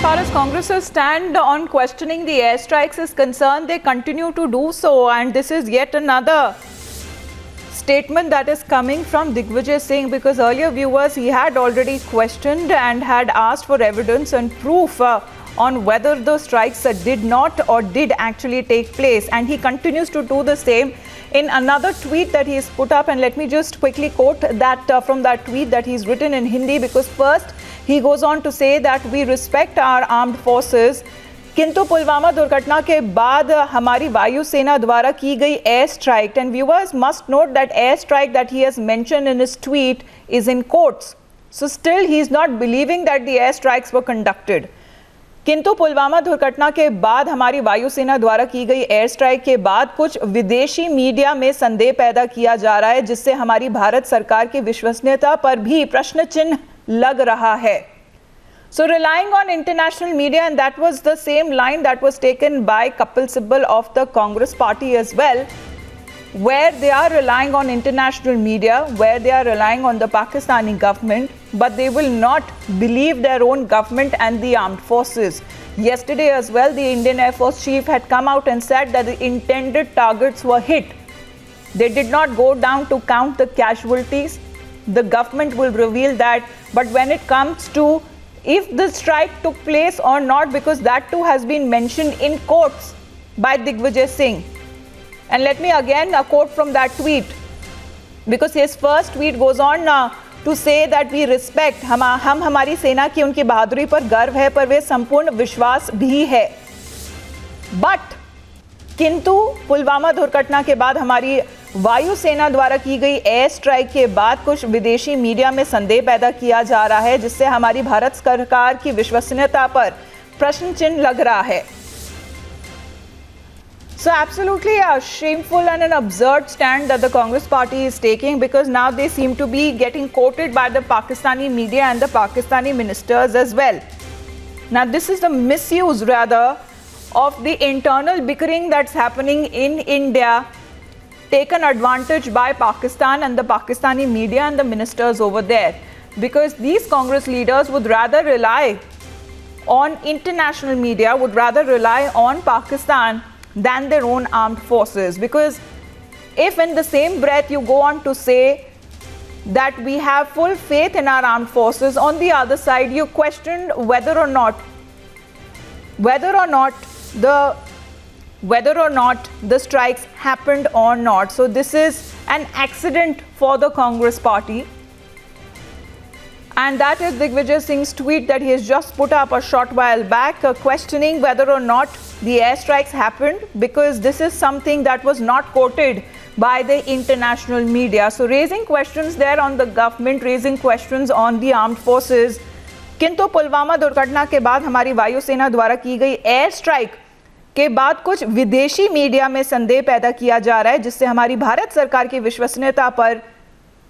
far as Congress's stand on questioning the airstrikes is concerned, they continue to do so, and this is yet another statement that is coming from Digvijay Singh, because earlier viewers, he had already questioned and had asked for evidence and proof on whether the strikes did not or did actually take place, and he continues to do the same in another tweet that he's put up. And let me just quickly quote that from that tweet that he's written in Hindi, because first he goes on to say that we respect our armed forces, किंतु पुलवामा दुर्घटना के बाद हमारी वायुसेना द्वारा की गई air strike, and viewers must note that air strike that he has mentioned in his tweet is in quotes, so still he is not believing that the air strikes were conducted. किंतु पुलवामा दुर्घटना के बाद हमारी वायुसेना द्वारा की गई air strike के बाद कुछ विदेशी मीडिया में संदेह पैदा किया जा रहा है, जिससे हमारी भारत सरकार की विश्वसनीयता पर भी प्रश्न चिन्ह लग रहा है. So relying on international media, and that was the same line that was taken by Kapil Sibal of the Congress party as well, where they are relying on international media, where they are relying on the Pakistani government, but they will not believe their own government and the armed forces. Yesterday as well, the Indian Air Force chief had come out and said that the intended targets were hit. They did not go down to count the casualties. The government will reveal that, but when it comes to if the strike took place or not, because that too has been mentioned in quotes by Digvijay Singh. And let me again quote from that tweet, because his first tweet goes on to say that we respect, हम हमारी सेना की उनकी बहादुरी पर गर्व है, पर वे संपूर्ण विश्वास भी है. But किंतु पुलवामा दुर्घटना के बाद हमारी वायुसेना द्वारा की गई एयर स्ट्राइक के बाद कुछ विदेशी मीडिया में संदेह पैदा किया जा रहा है, जिससे हमारी भारत सरकार की विश्वसनीयता पर प्रश्न चिन्ह लग रहा है. So absolutely a shameful and an absurd stand that the Congress party is taking, because now they seem to be getting quoted by the Pakistani media and the Pakistani ministers as well. Now this is the misuse rather of the internal bickering that's happening in India, taken advantage by Pakistan and the Pakistani media and the ministers over there, because these Congress leaders would rather rely on international media, would rather rely on Pakistan than their own armed forces. Because if in the same breath you go on to say that we have full faith in our armed forces, on the other side you questioned whether or not the strikes happened or not. So this is an accident for the Congress party, and that is Digvijay Singh's tweet that he has just put up a short while back, questioning whether or not the airstrikes happened, because this is something that was not quoted by the international media. So raising questions there on the government, raising questions on the armed forces. किंतु पुलवामा दुर्घटना के बाद हमारी वायुसेना द्वारा की गई air strike के बाद कुछ विदेशी मीडिया में संदेह पैदा किया जा रहा है, जिससे हमारी भारत सरकार की विश्वसनीयता पर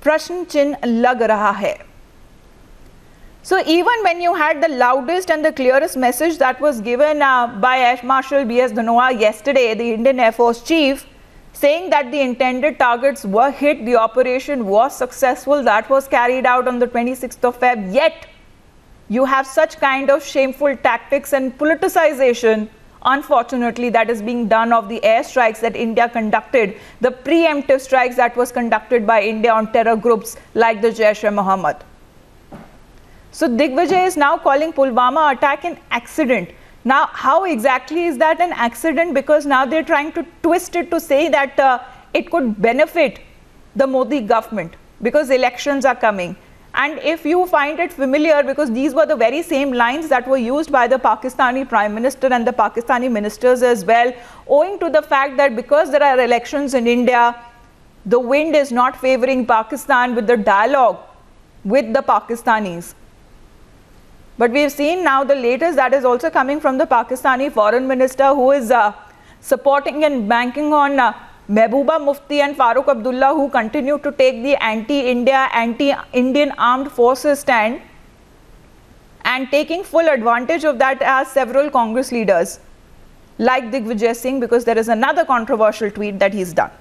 प्रश्न चिन्ह लग रहा है. So even when you had the loudest and the clearest message that was given by Air Marshal B.S. Dhanoa yesterday, the Indian Air Force chief, saying that the intended targets were hit, the operation was successful, that was carried out on the 26th of Feb, yet you have such kind of shameful tactics and politicization, unfortunately, that is being done of the air strikes that India conducted, the preemptive strikes that was conducted by India on terror groups like the Jaish-e-Mohammed. So Digvijay is now calling Pulwama attack an accident. Now, how exactly is that an accident? Because now they're trying to twist it to say that it could benefit the Modi government because elections are coming. And if you find it familiar, because these were the very same lines that were used by the Pakistani Prime Minister and the Pakistani ministers as well, owing to the fact that because there are elections in India, the wind is not favoring Pakistan with the dialogue with the Pakistanis. But we've seen now the latest that is also coming from the Pakistani foreign minister, who is supporting and banking on Mehbooba Mufti and Farooq Abdullah, who continue to take the anti-India, anti-Indian armed forces stand, and taking full advantage of that as several Congress leaders like Digvijay Singh, because there is another controversial tweet that he's done.